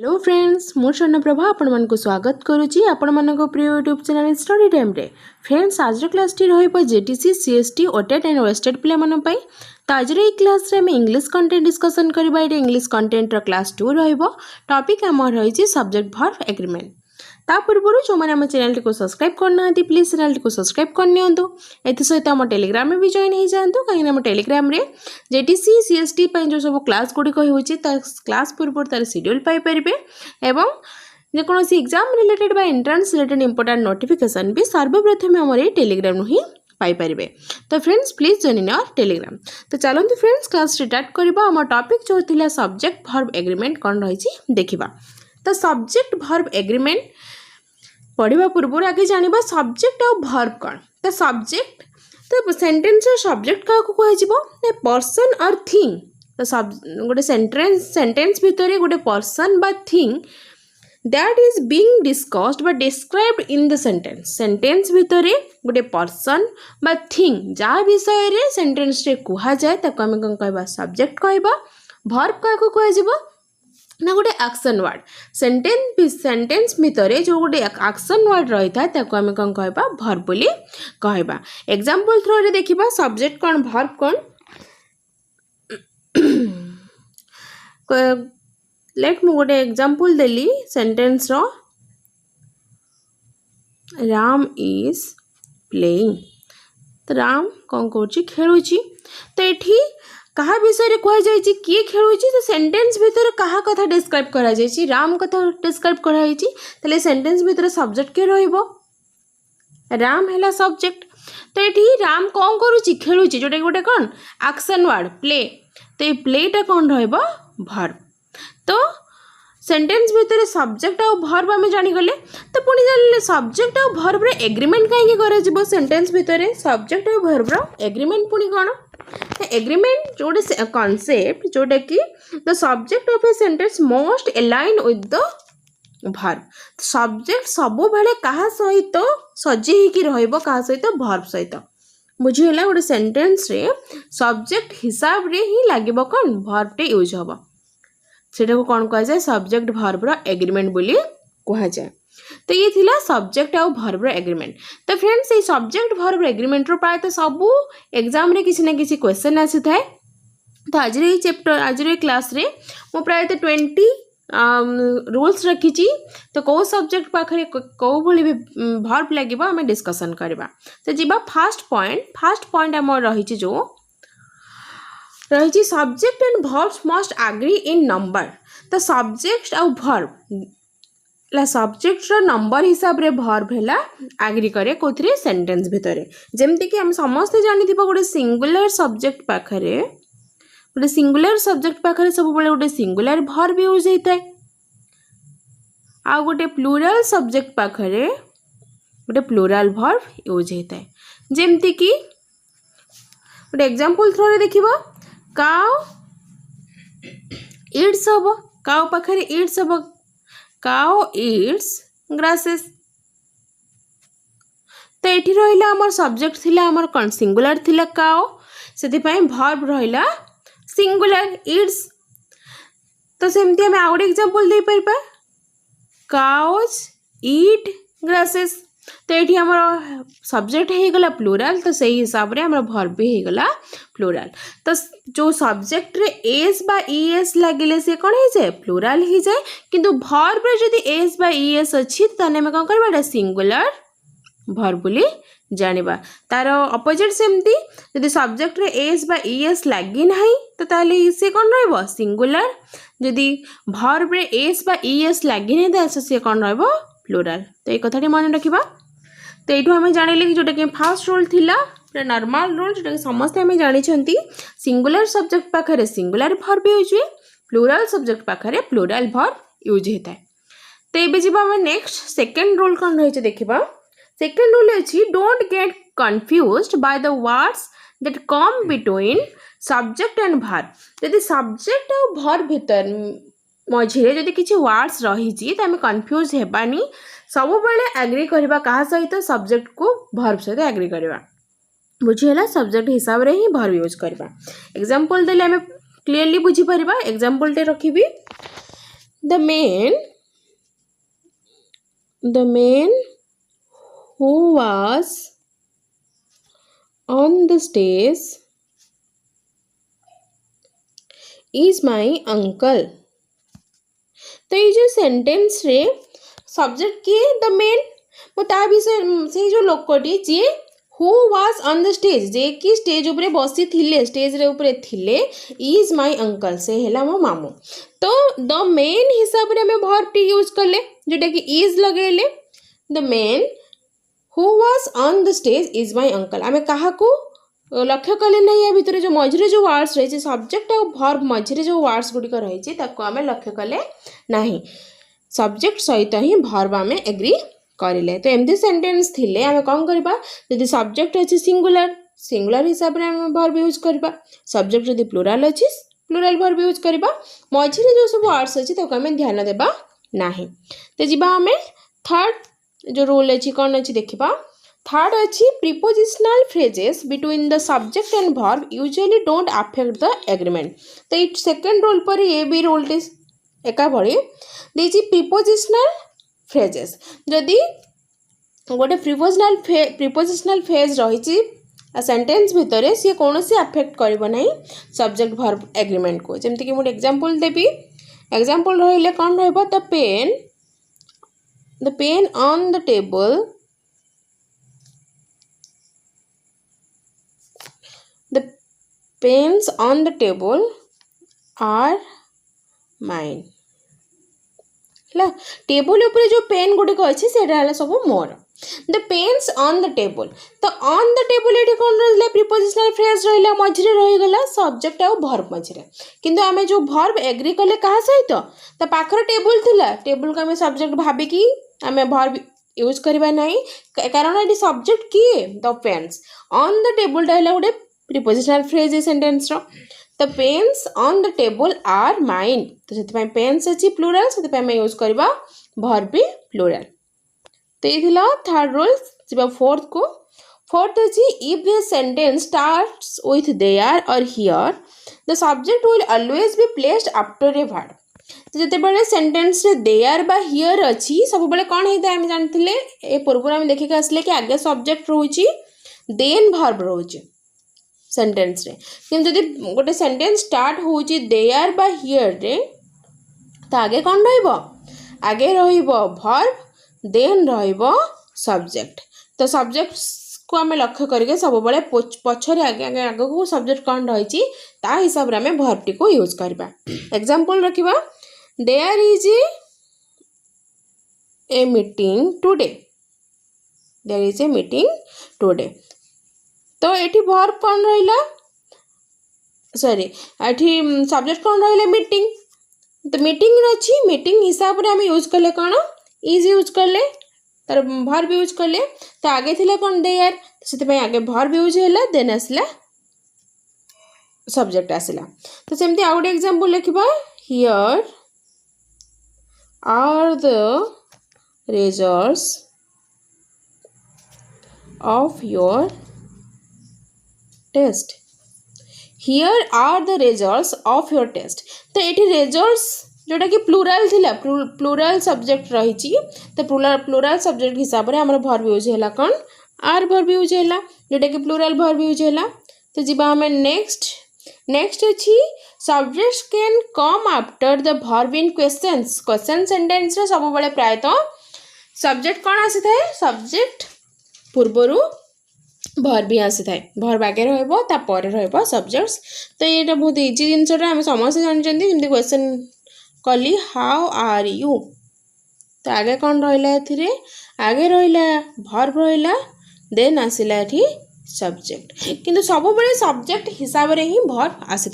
Hello friends मु स्वर्णप्रभा आपण मानक स्वागत करुच्ची आपण मानक प्रिय यूट्यूब चैनल स्टडी टाइम रे फ्रेंड्स आज क्लास टी रहिबो जेटीसी सीएसटी ओटेट एंड वेस्टेड प्ले मन पई तो आज रे क्लास रे हम इंग्लिश कंटेंट डिस्कशन करबा एटे इंग्लिश कंटेंट रो क्लास 2 रहिबो टॉपिक हमर रहिछि सब्जेक्ट वर्ब एग्रीमेंट ता पूर्व जो मैंने आम चैनल को सब्सक्राइब करना प्लीज चैनल को सब्सक्राइब करनी सहित आम टेलीग्राम में भी जॉइन हो जातु कहीं आम टेलीग्राम रे जेटीसी सीएसटी जो सब क्लास गुड़िक होची क्लास पूर्व तार शेड्यूल पाइपर एवं जेकोसी एग्जाम रिलेटेड बा एंट्रांस रिलेटेड इंपोर्टेंट नोटिफिकेशन भी सर्वप्रथम आम टेलीग्राम ही पाइपर तो friends please join in our Telegram. तो चलते फ्रेंड्स क्लास स्टार्ट करबा आम टॉपिक जो थिला सब्जेक्ट वर्ब एग्रीमेंट कौन रही देखा। तो सब्जेक्ट वर्ब एग्रीमेंट पढ़ा पूर्व आगे जाना सब्जेक्ट और वर्ब कौन। तो सब्जेक्ट तो सेंटेंस सब्जेक्ट क्या कह पर्सन और थिंग। तो सब गोटे सेंटेंस भितर गोटे पर्सन बा thing that is being discussed बा डिस्क्राइब्ड इन द सेंटेंस भितर गोटे पर्सन बा थिंग जहाँ विषय रे सेंटेंस रे कह जाए आम कौन कह सब्जेक्ट कहबा। वर्ब क्या कह ना गोटे एक्शन वर्ड सेंटेंस भितर जो गोटे एक्शन वर्ड रही था आम कौन कहबा वर्ब बोली कहबा। एग्जांपल थ्रू रे देखिबा सब्जेक्ट कौन वर्ब कौन। लेट मु गोटे एग्जांपल देली सेंटेंस रो राम इज प्लेइंग। तो राम कौन करुची खेलुची। तो एठी कहा विषय कह जाए किए खेलुची तो सेंटेंस भितर कहा कथा डिस्क्राइब करा जाए राम कथा डिस्क्राइब कराई ताले सेंटेंस भितर सब्जेक्ट के रहिबो राम हैला सब्जेक्ट। तो ये राम कौन करुची खेलुची जोटा गोटे कौन एक्शन वर्ड प्ले। तो ये प्लेटा कौन रहिबो वर्ब। तो सेंटेंस भितर सब्जेक्ट और वर्ब आम जानीगले। तो पुणी जान सब्जेक्ट और वर्ब रे एग्रीमेंट कहीं कर सेंटेंस भितर सब्जेक्ट और वर्ब रो एग्रीमेंट पुणी कौन एग्रीमेंट जोटे कॉन्सेप्ट जोटा कि the subject of a sentence most align with the verb. Subject सब बेले कहा सहित सजी होगी रहिबो कहा सहित वर्ब सहित बुझीगला। गोटे सेंटेंस रे सब्जेक्ट हिसाब रे ही लागिबो कौन वर्ब टे यूज होबो सेटा को कौन कह जाए सब्जेक्ट वर्ब रो एग्रीमेंट बोली कह जाए। तो ये थिला सब्जेक्ट और वर्ब रो एग्रीमेंट। तो फ्रेंड्स ये सब्जेक्ट वर्ब रो एग्रीमेंट रो प्रायतः सबू एग्जाम रे किसी ना किसी क्वेश्चन आसी थाए। तो आज रे चैप्टर आज रे क्लास रे मो प्रायतः 20 रूल्स रखी। तो कौ सब्जेक्ट पाखरे कौ भली भी वर्ब लागिबो हमें डिस्कशन करबा। तो जीवा फर्स्ट पॉइंट आम रही जो रही subject and verbs must agree in number. तो सब्जेक्ट और वर्ब सब्जेक्ट रो नंबर हिसाब रे वर्ब हैला एग्री करे कोथरे सेंटेंस भितर जेमति कि हम समस्त जानि थिबा गोटे सिंगुलर सब्जेक्ट पाखरे सब बेले गोटे सिंगुलर वर्ब यूज होता है आ गोटे प्लूरल सब्जेक्ट पाखरे गोटे प्लूरल वर्ब यूज होता है। जेमति कि गोटे एग्जांपल थ्रू रे देखिबा काउ इट्स हबो काउ पाखरे इट्स हबो काउ इट्स ग्रासेस। तो ये रहा आमर सब्जेक्ट थिला आमर कौन सिंगुलर थिला काउ से वर्ब रहा सिंगुलर इट्स। तो सेमती आम आउट एग्जांपल दे परबा काउज ईट ग्रासेस। तो ये आमर सब्जेक्ट हो गला प्लूरल तो सही हिसाब रे आमर वर्ब भी हो गला प्लूरल। तो जो सब्जेक्ट रे एस बा ईएस लगिले से कौन हो जाए प्लूरल हो जाए किंतु वर्ब रे जदी एस बा ईएस अछि तने हम कौन करबा सिंगुलर वर्ब बोली जानिबा। तार अपोजिट सेमती जदी सब्जेक्ट रे एस बा ईएस लगी नहीं तो ताले से कौन रहबो सिंगुलर। जदी वर्ब रे एस बा ईएस लगी नहीं तो से कौन रहबो प्लूरल। तो ये कथाटी मन रखिबा। तो ये आम जानिले कि जोटा कि फास्ट रूल थिला नॉर्मल रूल जोटा कि समस्त आम जानी सिंगुलर सब्जेक्ट पाखरे सिंगुलर वर्ब यूज हुए प्लूरल सब्जेक्ट पाखरे प्लूरल वर्ब यूज होता है। तो ये जीवा नेक्स्ट सेकेंड रूल कौन रही देखा। सेकेंड रूल अच्छी don't get confused by the words that come between subject and verb. यदि सब्जेक्ट और वर्ब भीतर मझे जदि किसी वर्ड्स रही आम कन्फ्यूज हेबानी सब बेले एग्री करबा कहा सहित सब्जेक्ट को वर्ब सहित एग्री करबा बुझीगला। सब्जेक्ट हिसाब रे ही वर्ब यूज करबा। एग्जांपल देले आम क्लीयरली बुझी परिबा। एग्जांपल टे रखिबी the man who was on the stage is my uncle. तो ये जो सेंटेंस रे सब्जेक्ट किए द मेन ता विषय से जो लोकटी जी who was on the stage जे कि स्टेज ऊपर बसी थिले स्टेज रे ऊपर थिले इज माय अंकल से हैला मो मामू तो द मेन हिसाब रे हमें वर्ब टी यूज करले जोटा कि इज लगेले the men who was on the stage is my uncle आमे कहा को लक्ष्य कले ना या भितर जो मझिरे जो वर्ड्स रही सब्जेक्ट और वर्ब मझिरे जो वर्ड्स गुड़िक रही आम लक्ष्य कले ना सब्जेक्ट सहित ही वर्ब आम एग्री करें तो एमती सेंटेंस थिले आम कौन करबा यदि सब्जेक्ट अच्छी सिंगुलर हिसाब से आम वर्ब यूज करबा सब्जेक्ट यदि प्लुराल अच्छी प्लुराल वर्ब यूज करबा मझिरे जो सब वर्ड्स अच्छी आम ध्यान देबा नाही तो जीवा आम थर्ड जो रूल अच्छी कौन अच्छी देखा थर्ड अच्छी prepositional phrases between the subject and verb usually don't affect the agreement तो ये सेकेंड रूल पर ये भी रूल एका भली देखिए प्रीपोजिशनल फ्रेजेस जदि गोटे प्रीपोजिशनल फ्रेज रही सेंटेंस भितर सी कौन सी अफेक्ट करना नहीं सब्जेक्ट वर्ब एग्रीमेंट को जमती कि मुझे एग्जांपल देवी एग्जांपल रहिले कौन रहिबो the pen on the table the pens on the table are mine ला टेबल ऊपर जो पेन गुड़िक अच्छे से सब मोर the pens on the table तो ऑन द टेबल ये कौन रहा प्रीपोजिशनल फ्रेज रहा मझे रहीगला सब्जेक्ट आ वर्ब मझे किंतु आम जो वर्ब एग्री कले क्या सहित तो पाखर टेबल थिला टेबल को आम सब्जेक्ट भाविकी आम वर्ब यूज करवा नहीं कारण ये सब्जेक्ट किए the pens on the table टा गोटे प्रीपोजिशनल फ्रेज सेंटेंस रो the pens on the table are mine तो से पेन्स अच्छी प्लुराल से यूज करवा वर्ब भी प्लुराल तो ये थर्ड रूल जी फोर्थ को फोर्थ अच्छी if the sentence starts with there और here the subject will always be placed after a verb जिते बड़े सेंटेंस रे देयर बा हियर अच्छी सब बड़े कौन होता है हम जानते ए पूर्व आम देखिक आसले कि आगे सब्जेक्ट रोची देन वर्ब रोचे सेंटेंस रे किंतु जदि गोटे सेंटेंस स्टार्ट होची देयर बा हियर रे तो आगे कौन रहिबो आगे रहिबो वर्ब देन रहिबो सब्जेक्ट तो सब्जेक्ट को आम लक्ष्य करके सब बड़े पछरे आगे आगे आगे को सब्जेक्ट कौन रही ता हिसाब रे आम वर्ब टी को यूज करबा एग्जांपल रखिबा there is a meeting today there is a meeting today तो ये वर्ब कौन रहा सॉरी ये सब्जेक्ट कौन रहा मीटिंग तो मीटिंग अच्छी मीटिंग हिसाब से आम यूज कले कौन इज यूज कले तार वर्ब यूज कले तो आगे थिला कौन देयर से आगे वर्ब यूज है देन आसला सब्जेक्ट आसला तो सेमती आउ गोटे एग्जांपल लिखा here are the results of your test here are the results of your test तो ये रिजल्ट्स जोटा कि प्लुराल थिला प्लुराल सब्जेक्ट रही तो प्लुराल सब्जेक्ट हिसाब से आम वर्ब यूज है कौन आर वर्ब यूज है जोटा कि प्लुराल वर्ब यूज है तो जीवा हमें नेक्स्ट अच्छी subject can come after the verb in question sentence रे सब बड़े प्रायतः सब्जेक्ट कौन आसी थाए सब्जेक्ट पूर्वरु वर्ब भी आसी थाए वर्ब आगे रहिबो सब्जेक्ट्स तो ये बहुत इजी जिनसटा आम समस्त जानते जमी क्वेश्चन कली हाउ आर यू तो आगे कौन रहा आगे रहा वर्ब रहा देन आसला सब्जेक्ट किंतु सब बड़े सब्जेक्ट हिसाब रे ही वर्ब आसी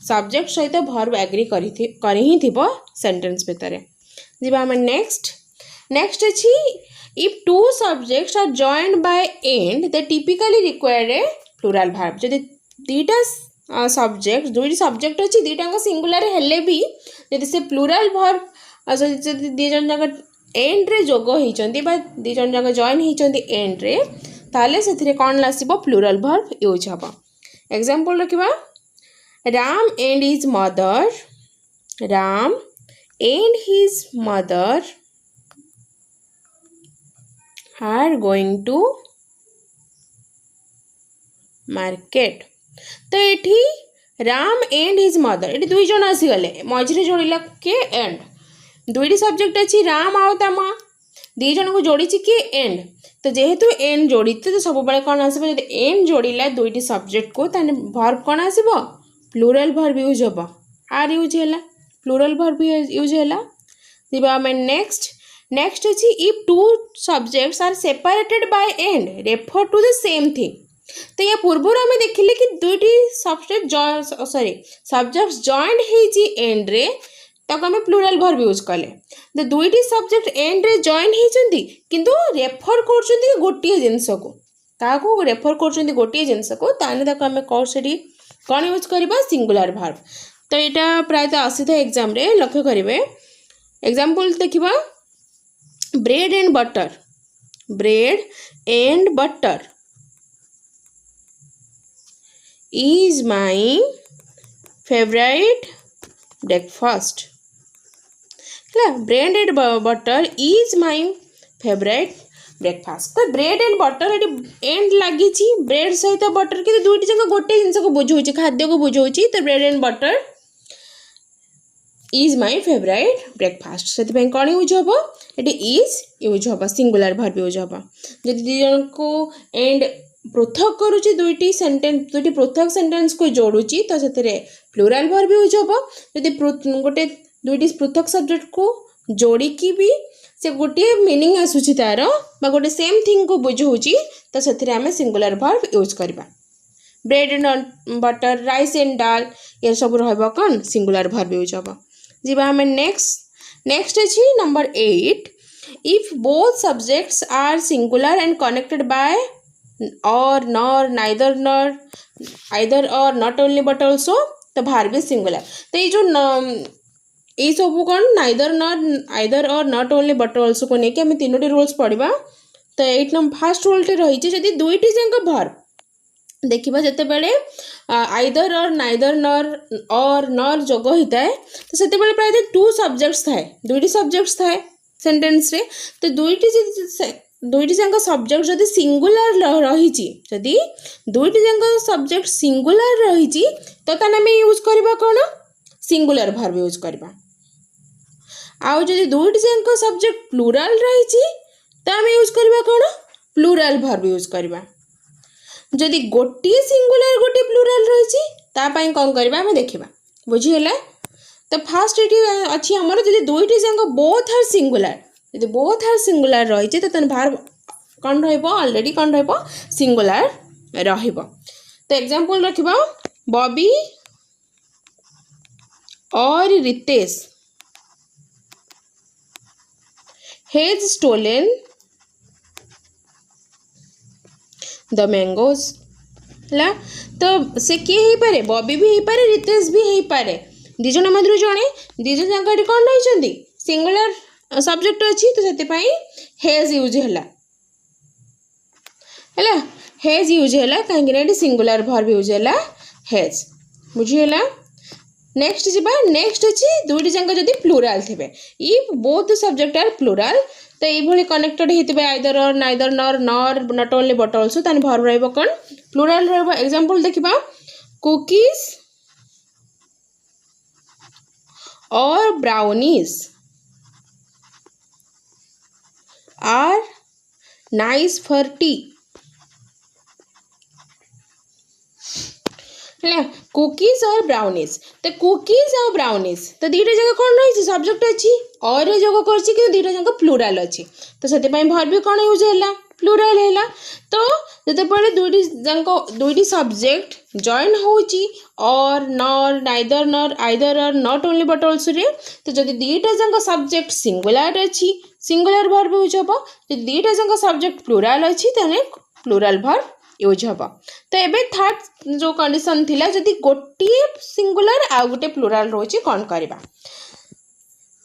सब्जेक्ट सहित वर्ब एग्री कर ही थी सेंटेंस भितर जी आम नेक्स्ट अच्छी if two subjects are joined by and they typically require a plural verb जदि दीटा सब्जेक्ट दुईटी सब्जेक्ट अच्छी दीटा सिंगुलर हेले भी जदि से प्लुराल वर्ब जदि दी जन जाक एंड रे जोग होइचंती बा दी जन जाक जॉइन होइचंती एंड रे ताले सेथिरे कोन आसीबो प्लुराल वर्ब यूज हबो एग्जांपल रखिबा Ram and his mother Ram and his mother are going to market. तो एठी राम एंड हिज मदर एठी दुई जन आसीगले मझे जोड़िला के एंड दुईटी सब्जेक्ट अच्छी राम आउ ता माँ दी जन को जोड़ी किए एंड तो जेहेतु एंड जोड़ी तो सब बेले कौन आसो जब एंड जोड़िला दुईटी सब्जेक्ट को ताने वर्ब कौन आसो प्लूराल वर्ब यूज हम आर यूज है प्लूराल वर्ब यूज है दिबा आम नेक्स्ट अच्छी if two subjects are separated by and refer to the same thing तो या पूर्व आम देखिले कि दुईटी सब्जेक्ट्स जॉइंट होती एंड रे ताको आम प्लूराल वर्ब यूज कले तो दुईटी सब्जेक्ट एंड रे जॉइन होती किंतु रेफर कर गोटे जिनस को ताको रेफर कर गोटे जिनस को ताने ताको आम कौन यूज करवा सिंगुलर वर्ब तो यहाँ प्रायतः आसी था एग्जाम रे लक्ष्य करेंगे एग्जाम्पल देखा bread and butter is my favorite breakfast है bread and butter is my favourite breakfast तो ब्रेड एंड बटर ये एंड लगी ब्रेड सहित बटर कि दुईटी जाक गोटे जिनस को बुझाऊँ खाद्य को बुझाऊँ तो bread and butter is my favourite breakfast से कौन यूज हम ये इज यूज हम सिंगुलर वर्ब यूज हम जब दी जन को एंड पृथक करुच्ची दुईटी सेंटेंस दुईटी पृथक सेंटेंस को जोड़ुची तो से प्लूराल वर्ब यूज हम जदि गोटे दुईटी पृथक सब्जेक्ट को जोड़िकी भी से गोटे मीनिंग आसूची तार बा गोटे सेम थिंग को बुझाऊँगी तो से आम सिंगुलर वर्ब यूज करवा bread and butter rice and dal ये सब रहा कौन सिंगुलर वर्ब यूज हम जी आम नेक्स्ट अच्छी number 8 if both subjects are singular and connected by or nor neither nor either or not only but also तो verb is singular तो ये जो ये सब कौन neither nor either or not only but also को लेकिन आम तीनोटी रूल्स पढ़ा तो 8 नंबर फास्ट रूलटे रही जदि दुईटी जाक वर्ब देखा जिते बड़े आइदर और नाइदर नॉर और नॉर जोग होता है तो से प्राय 2 सब्जेक्ट्स थाए दुईटी सब्जेक्ट्स थाए सेंटेंस रे तो दुईटी जाक सब्जेक्ट जदि सिंगुलर रही जदि दुईटी जाक सब्जेक्ट सिंगुलर रही तो ताने आम यूज करवा कौन सिंगुलर वर्ब यूज करवा आउ जदि दुईटी जाक सब्जेक्ट प्लूराल रही तो आम यूज करवा कौन प्लूराल वर्ब यूज करवा जदि गोटे सिंगुलर गोटे प्लूराल रही कौन करवा आम देखा बुझीगला तो फास्ट ये अच्छी आमर जदि दुईटी जाक बोथ आर सिंगुलर यदि बोथ आर सिंगुलर रही तो वर्ब कौन ऑलरेडी कौन सिंगुलर तो एग्जांपल रखा Bobby or Ritesh has stolen the mangoes है तो से किए हो पारे बॉबी भी हो पारे रितेश भी हो पारे दिज मध्य जड़े दिज जाक कौन रही सिंगुलर सब्जेक्ट अच्छी तो से हेज यूज है हेज यूज है कहीं सिंगुलर वर्ब यूज है हेज बुझीगला नेक्स्ट जी नेक्स्ट अच्छी दुईटी जाक जदि प्लूराल थे if both subject are plural तो ये कनेक्टेड होते either or neither nor not only but also तान वर्ब रहा कौन प्लूराल रहा एग्जांपल देखा कुकीज और brownies are nice for tea है कुकीज और ब्राउनीज तो कुकीज और ब्राउनीज तो दीटा जगह कौन रही सब्जेक्ट अच्छी और जगह कर दीटा जगह प्लूराल अच्छी तो से वर्ब कौन यूज है प्लूराल है तो जिते दुईटी सब्जेक्ट जॉइन होची और nor neither nor either or not only but also रे तो जब दीटा जाक सब्जेक्ट सिंगुलर अच्छी सिंगुलर वर्ब यूज हम जब दीटा जाक सब्जेक्ट प्लूराल अच्छी तो प्लूराल वर्ब यूज हम तो ये थर्ड जो कंडीशन थिला जदि गोटे सिंगुलर आउ गोटे प्लूराल रोची कौन करवा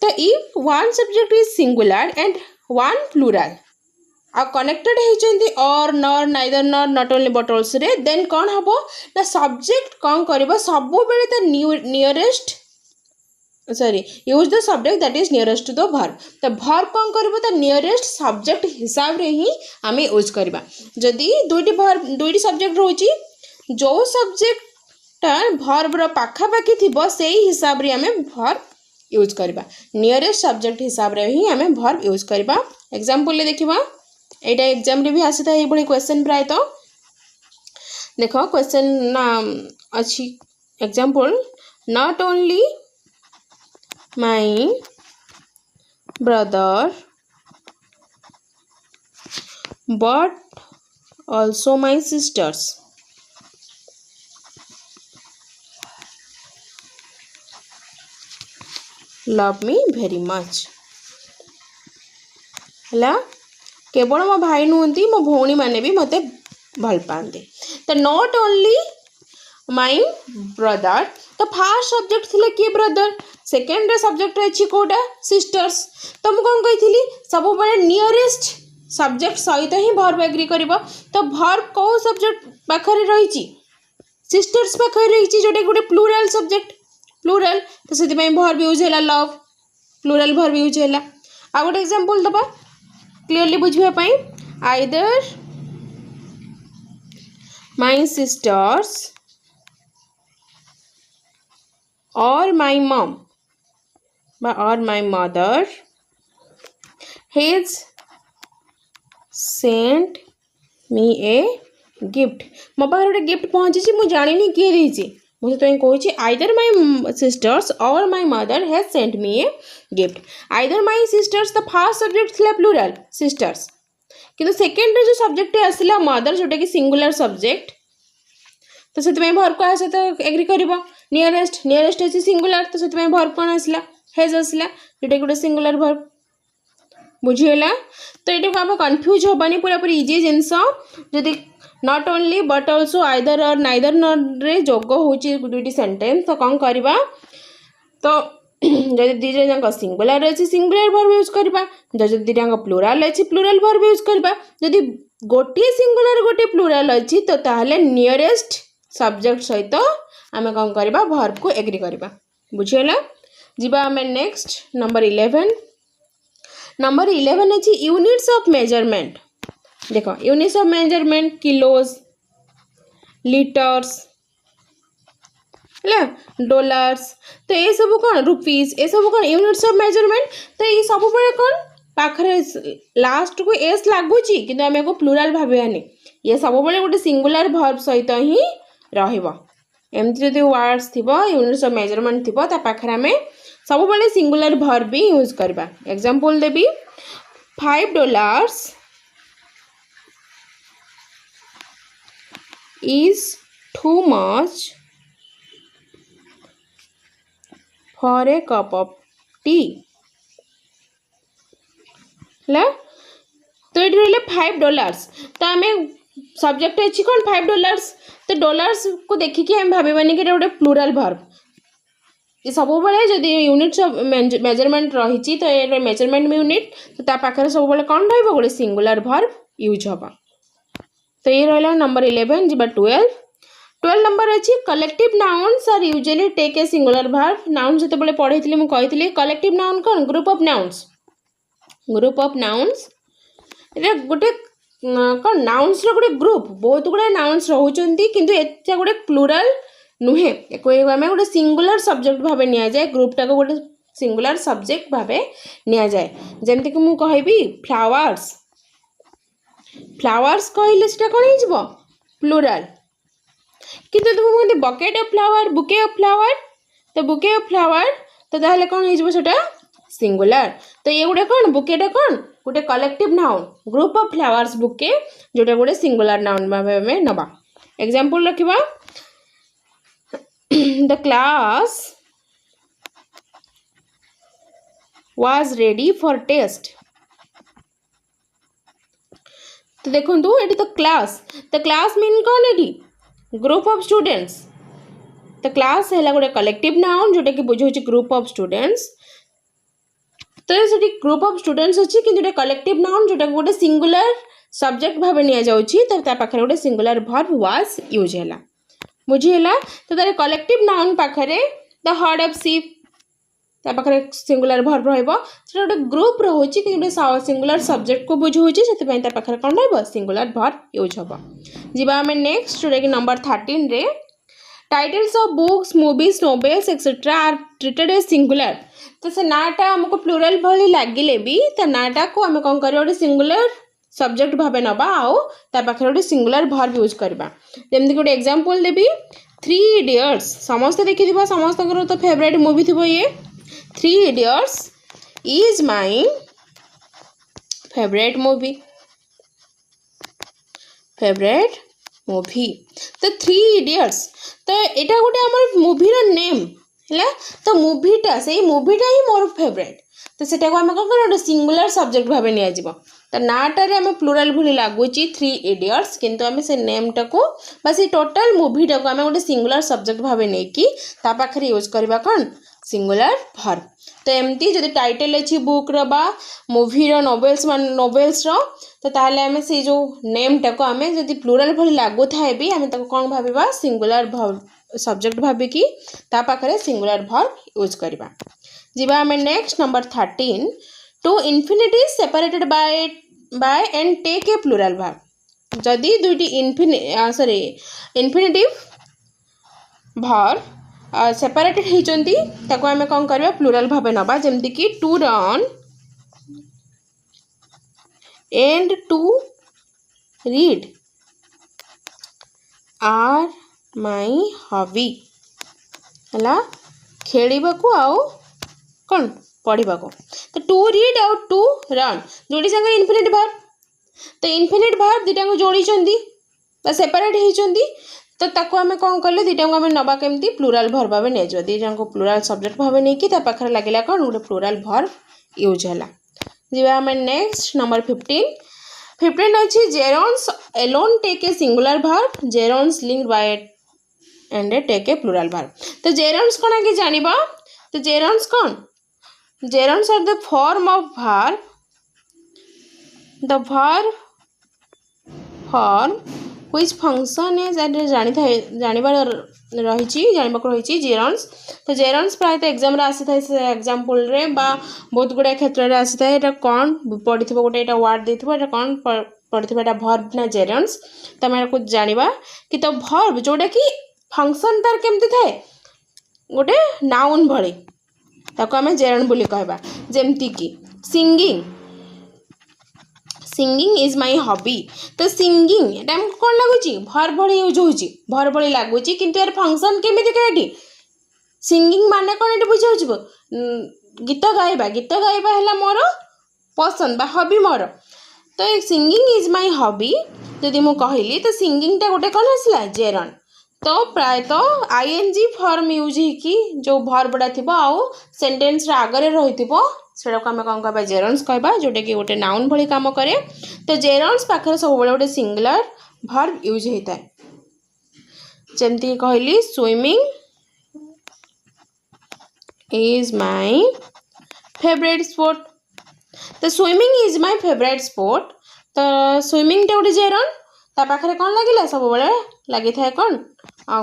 तो if one subject is singular and one plural आ कनेक्टेड होती or nor neither nor not only but also रे देन कौन हम ना सब्जेक्ट कौन करवा सब बेले nearest sorry use the subject that is nearest to the verb. तो वर्ब कौन करबो तो नियरेस्ट सब्जेक्ट हिसाब रे ही आमे यूज करबा। जदि दुईटी सब्जेक्ट रोची जो सब्जेक्ट वर्ब रो पाखा पाखी थिबो सेही हिसाब रे आमे वर्ब यूज करबा। नियरेस्ट सब्जेक्ट हिसाब रे ही आमे वर्ब यूज करबा। एग्जांपल ले देखिबा, एटा एग्जाम रे भी आसीता ए बडी क्वेश्चन प्राय तो देखो क्वेश्चन ना अच्छी example, not only my brother but also my sisters love me very much। है केवल मो भाई नुहति मो भौणी माने भी मते भल पाते। तो नॉट ओनली माय ब्रदर, तो फास्ट सब्जेक्ट थिले कि ब्रदर, सेकेंड सब्जेक्ट रही कोटा सिस्टर्स। तो मुझे कौन कही सब बड़े नियरेस्ट सब्जेक्ट सहित ही वर्ब एग्री करिबो। तो वर्ब को सब्जेक्ट पाखरे रही सिस्टर्स पाखरे रही जोटा गोटे प्लूराल सब्जेक्ट प्लूराल, तो से वर्ब यूज है लव, प्लूराल वर्ब यूज है। आ गोटे एग्जांपल दबा क्लियरली बुझिबा पई, either my sister's or my mom or my mother has sent me a gift। मो पाखे गोटे गिफ्ट पहुँची मुझे जानी किए देती, मुझे तो कहूँ आइदर माय सिस्टर्स और my mother has sent me a gift. Either my sister's तो फास्ट सब्जेक्ट थिला प्लूराल सिस्टर्स, किंतु सेकेंड जो सब्जेक्ट आसला मदर जोटा कि सिंगुलर सब्जेक्ट, तो से वर्ब को सहित एग्री कर नियरेस्ट अच्छी सिंगुलर, तो से वर्ब कौन आसला हेज आसला जोटा गोटे सिंगुलर वर्ब। बुझीगला। तो ये आम कन्फ्यूज हबानी पूरा पूरी इजी जिनस। जदि not only but also either or neither रे जोग हो दुईटी सेंटेंस, तो कौन करवा तो जदि दुईटा जाक सिंगुलर अच्छी सिंगुलर वर्ब यूज करवा, जदि दुईटा प्लूराल अच्छी प्लूराल वर्ब यूज करवा। जदि गोटे सिंगुलर गोटे प्लूराल अच्छी तो ताहले नियरेस्ट सब्जेक्ट सहित आम कौन करवा वर्ब को एग्री करवा। बुझीगला। जीवा आम नेक्स्ट नंबर 11। नंबर 11 अच्छी यूनिट्स ऑफ मेजरमेंट। देखो units of measurement kilos, litres, है डॉलर्स, तो ये सब कौन रुपीज, ये सब कौन यूनिट्स ऑफ मेजरमेंट। तो ये सब बड़े कौन पाखरे लास्ट को एस लगुच कि आम को प्लूराल भावानी, ये सब बड़े गोटे सिंगुलर वर्ब सहित ही रमती जदि वर्ड्स थी यूनिट्स ऑफ मेजरमेंट थी पाखे आम सब बड़े सिंगुलर वर्ब भी यूज करवा। Example Devi, $5 is too much for a cup of tea। तो ये रहा $5, तो आम सब्जेक्ट अच्छी कौन $5, तो डॉलर्स को देखिए हम भावानी कि गोटे प्लूराल वर्ब। ये सब बड़े जदि यूनिट्स ऑफ मेजरमेंट रही तो ये मेजरमेंट यूनिट, तो पाखे सब बड़े कौन रहा गोटे सिंगुलर वर्ब यूज होगा। तो ये रहा नंबर 11। जी 12 नंबर अच्छी collective nouns are usually take a singular verb. Noun जो बड़े पढ़े मुझे कही कलेक्टिव नाउन कौन group of nouns, group of nouns गोटे कौन नाउन्स रो गोटे ग्रुप, बहुत गुड़ा नाउन्स रोचंती किंतु एटा गोटे प्लूराल नुहे, आम गोटे सिंगुलर सब्जेक्ट भाव नि जाए, ग्रुपटा को गोटे सिंगुलर सब्जेक्ट भाव नि जाए। जमती कि मुझे कहबी फ्लावर्स, फ्लावर्स कहले से कौन हो प्लूराल, किंतु तुम कहते bucket of flower, bouquet of flower, तो बुके ऑफ फ्लावर तो ताहले कौन हो सिंगुलर। तो ये गोटे कौन बुकेटा कौन गोटे collective noun, group of flowers bouquet जोटा गोटे सिंगुलर नाउन भाव में नवा। एग्जांपल रखिबा, the class was ready for test। तो देखो ये तो क्लास मीन कौन ये ग्रुप ऑफ स्टूडेंट्स। तो क्लास है गोटे कलेक्टिव नाउन जोटा कि बुझे ग्रुप ऑफ स्टूडेंट्स। तो ये ग्रुप ऑफ स्टूडेंट्स अच्छी कि कलेक्टिव नाउन जोटा गोटे सिंगुलर सब्जेक्ट भाव नि जाउछि, तो पाखे गोटे सिंगुलर वर्ब वाज यूज है। बुझीगला। तो तार कलेक्टिव नाउन पाखे द हर्ड ऑफ शीप, ता पाखरे सिंगुलर वर्ब रहइबो सेटा गोटे ग्रुप रहउची कि गोटे सिंगुलर सब्जेक्ट को बुझौची सेते पय ता पाखरे कोन रहइबो सिंगुलर वर्ब यूज हबो जिबा हमें नेक्स्ट जोटा कि नंबर 13 रे titles of books movies novels etcetera are treated as singular तो से नाटा हमको प्लूरल भली लागिले भी ता नाटा को हमें कोन करियो गोटे सिंगुलर सब्जेक्ट भाबे नबा आउ ता पाखरे गोटे सिंगुलर वर्ब यूज करबा जेमति गोटे एग्जांपल देबी 3 इडियट्स समस्त देखिथिबो समस्त तो फेवरेट मूवी थिबो ये 3 idiots is my favourite movie तो 3 इडियट्स तो एटा गोटे हमर मूवी रो नेम हैला तो मूवीटा से मूवीटा ही मोर फेवरेट तो सेटा को हम कोन गोटे सिंगुलर सब्जेक्ट भाबे निया जिवो तो नाटारे आम प्लूराल भली लगुच 3 इडियट्स किंतु आम से नेमटा को बस टोटाल मूवीटा को आम गोटे सिंगुलर सब्जेक्ट भाव नहीं कि ता पाखरे यूज करबा कौन सिंगुलर वर्ब तो एमती जदि टाइटल अच्छी बुक रो बा मूवी रो नोवेल्स रो तो ताहले आम से जो नेमटा को आम जदि प्लूराल भली लागु थाए भी आम ताको कौन भाबिबा सिंगुलर सब्जेक्ट भाबिकी ता पाखरे सिंगुलर वर्ब यूज करबा जिबा आम next number 13 two infinity separated by and take a plural verb जदि दुईटी इनफिनिटिव वर्ब सेपरेटेड होइचंती ताको आमे कोन करबा प्लूराल भाबे नबा जेमति कि to run and to read are my hobby हला खेलिबा को आउ कोन पढ़ा को तो टू रीड आउ टू रन जोड़ी संगे इनफिनिट वर्ब तो इनफिनिट वर्ब दुटा को जोड़ी सेपरेट होती तो ताको आमे कौन कले दुटा को आमे नबा केमती प्लूराल वर्ब भाबे नै जो दुटा को प्लूराल सब्जेक्ट भाबे नै कि ता पाखरे लागिला कोन गोटे प्लूराल वर्ब यूज हला जिबा आमे नेक्स्ट नंबर 15 अछि gerunds alone take a singular verb gerunds linked by and take a plural verb तो जेरॉन्स कोन आगे जानिबा तो gerunds cone gerunds are the form of verb the verb form which function is जानिबार रही gerunds तो gerunds प्राय तो exam रे आसी थाए से एग्जांपल रे बा बहुत गुडा क्षेत्र रे आसी थाए एटा कोन पढिथिबो गोटे एटा वर्ड देथिबो एटा कोन पढिथिबो एटा verb ना gerunds त हम को जानिबा कि तो verb जोडा कि फंक्शन तार केमति थाए गोटे नाउन भली ताको आमे जेरन बोली कहबा जेमति कि सिंगिंग इज माय हॉबी तो सिंगिंग एटा हम कोन लागुची भर भली यूज होची भर भली लागुची किंतु यार फंक्शन केमिति काटी सिंगिंग माने कोन एटा बुझाउछबो गीत गाइबा हला मोर पसंद बा हॉबी मोर तो सिंगिंग इज माय हॉबी जदि मु कहली तो सिंगिंग ता गोटे कोन आसला जेरन तो प्राय तो आईएनजी फॉर्म यूज कि जो वर्बडा थिबो आउ सेंटेंस रा आगरे रहिथिबो सेडा को हम कोन कहबा जेरन्स कहबा जोटे कि गोटे नाउन भली काम करे तो जेरन्स पाखरे सब बेले गोटे सिंगुलर वर्ब यूज होता है जेमति कहली swimming is my favourite sport तो swimming is my favourite sport तो स्विमिंग टे गोटे जेरन ता पाखरे कोन लागिला सब बेले लागि थाए कोन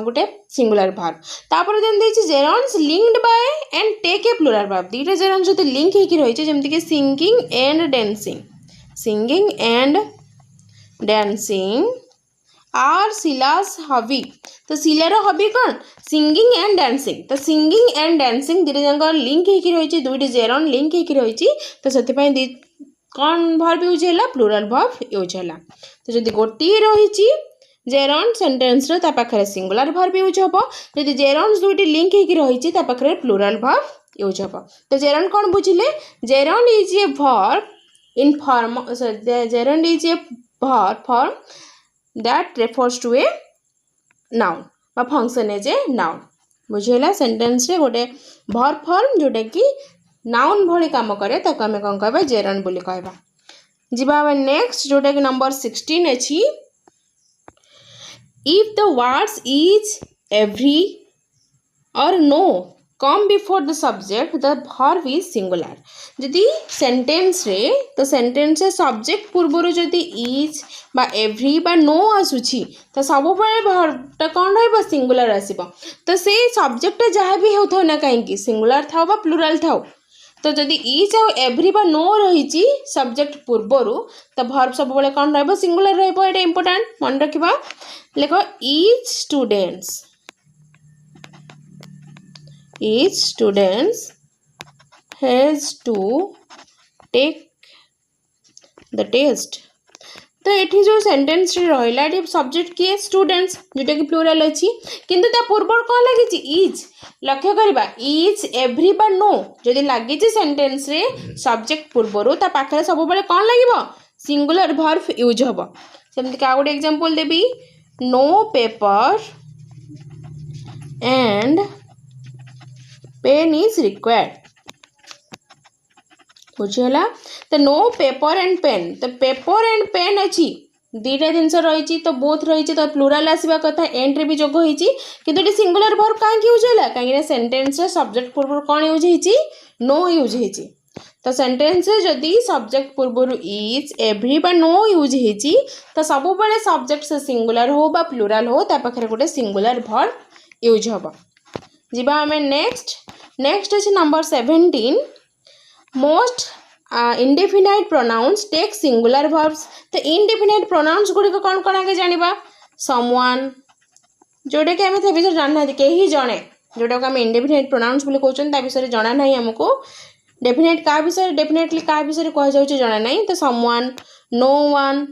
गोटे सिंगुलर वर्ब तापर देन देछि gerunds linked by and take a plural verb दीटा जेरन्स जति लिंक हेकि रहिছে जेमति कि सिंगिंग एंड डांसिंग आर सिलास हॉबी तो सिलार हॉबी कोन सिंगिंग एंड डांसिंग तो सिंगिंग एंड डांसिंग दीटा जंग लिंक हेकि रहिছে दुइटा जेरन लिंक हेकि रहिছে तो सेति पय कोन वर्ब यूज होला प्लूराल वर्ब यूज होला तो जदि गोटी रहिଛି जेरन सेंटेंस रे ता पाखरे सिंगुलर वर्ब यूज हबो यदि जेरन्स दुइटी लिंक हेकि रहिछि ता पाखरे प्लूराल वर्ब यूज हबो तो जेरन कोन बुझिले gerund is a verb in form gerund is a verb form that refers to a noun बा फंक्शन एज ए नाउन बुझिला सेंटेंस रे गोटे वर्ब फॉर्म जोटा कि नाउन भली काम करे ताको हम कोन कहबा जेरन बोली कहबा जिबा नेक्स्ट जोटा कि नंबर 16 अछि if the words is every or no come before the subject the verb is singular जदि सेंटेंस रे तो सेंटेंस रे सब्जेक्ट पूर्वर जदि इज बा एवरी बा नो आसुची तो सब बेले verb टा कौन रहइबो सिंगुलर आसीबो तो से सब्जेक्ट जहाँ भी होथो ना कहीं सिंगुलर थाओ बा प्लुराल थाओ तो जदि इज आ एवरी बा नो रही सब्जेक्ट पूर्वर तो verb सब बेले कौन रहइबो सिंगुलर रहइबो एटा इंपोर्टेंट मन रखिबा लेखो each students has to take the test तो एठी जो सेंटेंस रहिला एठी सब्जेक्ट किए स्टूडेंट्स जोटा कि प्लुरल अछि किंतु ता पूर्वर कोन लागि छि इज लक्ष्य करबा इज एवरी बा नो जदि लागि छि सेंटेंस रे सब्जेक्ट पूर्वर ता पाखरे सब बेले कोन लागिबो सिंगुलर वर्ब यूज होबो सेमति का गुड एग्जांपल देबी no paper and pen is required बुझेला तो नो पेपर एंड पेन तो पेपर एंड पेन अच्छी दीटा जिनस रही तो बोथ रही तो प्लुराल आसवा कथा एंड रे भी जोग होईची किंतु ये सिंगुलर वर्ब कहीं यूज है कहीं सेंटेंस रे सब्जेक्ट पूर्व कौन यूज होईची नो यूज होईची तो सेंटेंस रे जदि सब्जेक्ट पूर्व इज एवरी बा नो यूज होईची तो सब बेले सब्जेक्ट से सिंगुलर हो बा प्लुराल हो ता पाखरे गोटे सिंगुलर वर्ब यूज होबो जीवा हमें नेक्स्ट अच्छे number 17 most indefinite pronouns take singular verbs तो इंडेफिनाइट प्रोनाउंस गुड़ी को कौन कौन आगे जानिबा समवन जोड़े कि आम विषय जानना कहीं जड़े जोटा को आम इंडेफिनाइट प्रोनाउंस बोली कहते ता विषय जाना ना आमको डेफिनेट क्या विषय डेफिनेटली क्या विषय कह जाना ना तो someone no one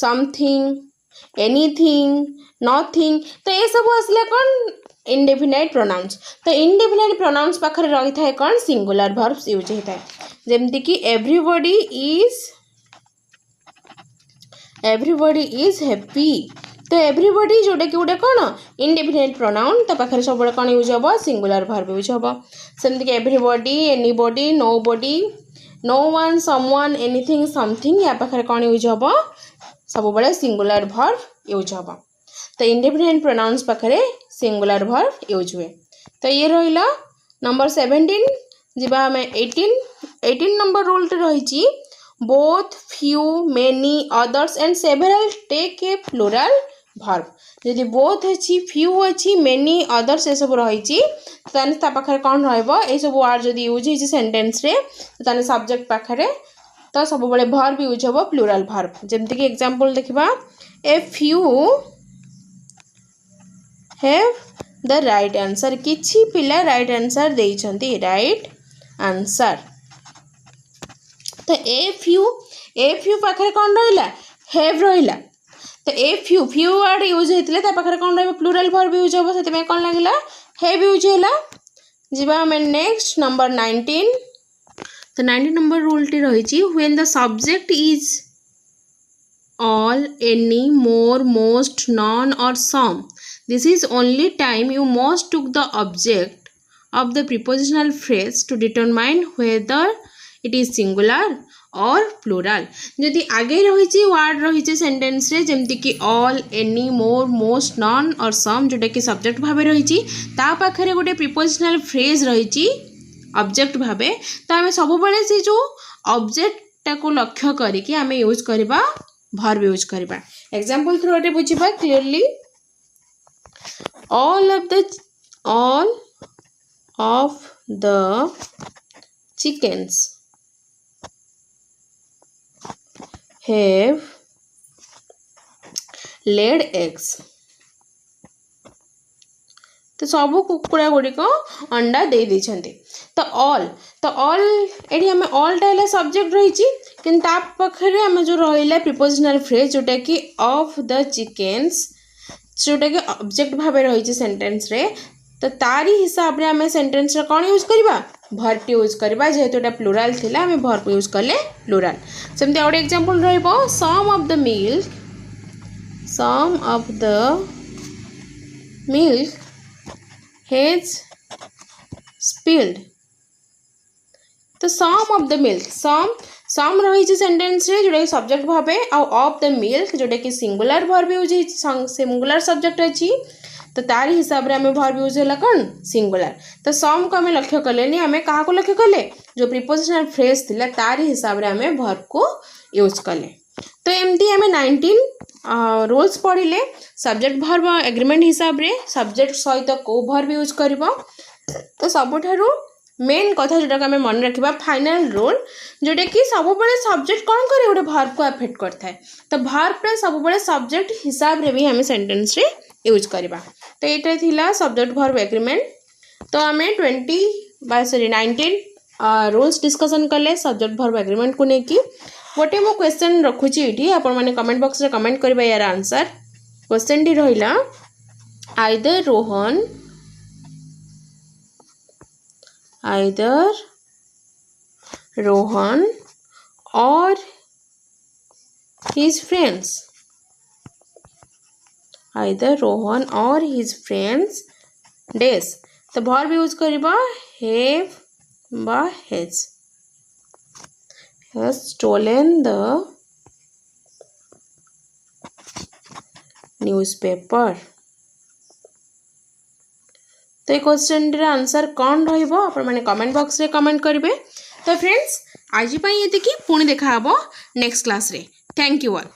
something anything nothing तो ये सब आसले कौन इंडेफिनाइट प्रोनाउंस तो इंडेफिनाइट प्रोनाउंस पाखरे रही था कौन सिंगुलर वर्ब्स यूज होता है जेमती कि एवरीबॉडी इज हैप्पी तो एवरीबॉडी जोटा कि गोटे कौन इंडेफिनाइट प्रोनाउन तो पाखरे सब कौन यूज हम सिंगुलर वर्ब यूज हम सेमती कि everybody anybody nobody no one someone anything something या पाखरे कौन यूज हम सब बड़े सिंगुलर वर्ब यूज हम तो इंडेफिनाइट प्रोनाउंस पाखरे सिंगुलर वर्ब यूज हुए तो ये रहिला नंबर 17 जीवा हमें 18 नंबर रूल रही both few many others and several take a plural verb जदि बोथ अच्छी फ्यू अच्छी मेनी अदर्स ये सब रही तो पाखरे कौन रही सब वर्ड जदि यूज हो सेंटेंस रे तो सब्जेक्ट पाखरे तो सब बड़े वर्ब यूज हम प्लुराल वर्ब जमती कि एग्जांपल देखिबा a few have the right answer किछि पिला राइट आंसर देइछंती राइट आंसर तो ए फ्यू पाखरे कौन रहिला हैव रहिला तो ए फ्यू वर्ड यूज होइतले ता पाखरे कौन रहबो प्लुराल वर्ब यूज होबो सेते में कौन लागिला हैव यूज होला जीवा हमें नेक्स्ट नंबर 19 तो 19 नंबर रूल टी रही when the subject is all any more most none or some this is only time you most took the object of the prepositional phrase to determine whether it is singular or plural जदि आगे रही word रही sentence रे जेमती कि all any more most none or some जोटा कि subject भाव रही पाखरे गोटे प्रिपोजिशनल फ्रेज रही ऑब्जेक्ट भावे तो आम सब बेले से जो ऑब्जेक्ट को लक्ष्य करके आम यूज करबा वर्ब यूज करबा एग्जांपल थ्रू रे बुझिबा clearly all of the chickens have laid eggs तो सब कुकुड़ा गुड़िक अंडा दे देछंती तो ऑल एठी हमें ऑल टाइला सब्जेक्ट रही कि पाखरे आम जो रहा प्रिपोजिशनल फ्रेज जोटा कि ऑफ द चिकेन्स जोटा कि ऑब्जेक्ट भाव रही सेंटेंस रे तो तारी हिसाब रे आम सेंटेंस रे कौन यूज करबा वर्ब यूज करबा जेहेतु एटा प्लुराल थिला आम वर्ब यूज करले प्लुराल सेमते और एग्जांपल रहइबो some of the milk has spilled तो some of the milk some रही सेंटेंस रे जोटा subject Bhave of the milk जोटा कि singular verb use singular subject अच्छी तो तारी हिसाब रे आमे वर्ब यूज होला कौन सिंगुलर। तो सम को आमे लक्ष्य कलेनी आमे कहा को लक्ष्य कले जो प्रीपोजिशनल फ्रेज थिला तारी हिसाब रे आमे वर्ब को यूज कले। तो एमती आमे 19 रूल्स पढ़िले सब्जेक्ट वर्ब एग्रीमेंट हिसाब रे सब्जेक्ट सहित को वर्ब यूज करबो। तो सबुठारु मेन कथा जोटा आम मन रखा फाइनल रूल जोटा कि सब सब्जेक्ट कौन करे गोटे वर्ब को अफेक्ट करता है। तो वर्ब सब सब्जेक्ट हिसाब रे भी आम सेंटेंस रे यूज करवा। तो ये थिला सब्जेक्ट वर्ब एग्रीमेंट। तो आम 19 रूल्स डिस्कसन कले सब्जेक्ट वर्ब एग्रीमेंट को लेकिन गोटे मो क्वेश्चन रखुची ये आपण मैंने कमेंट बॉक्स रे कमेंट करबा यार आंसर। क्वेश्चन टी रहिला either Rohan or his friends. Either Rohan or his friends days. तो verb यूज करिबा have बा has stolen the newspaper. तो ये क्वेश्चन रे आंसर कौन रहिबो आपण माने कमेंट बॉक्स रे कमेंट करिवे। तो फ्रेंड्स आज पई एतिकी पुणी देखा हबो नेक्स्ट क्लास रे। Thank you all.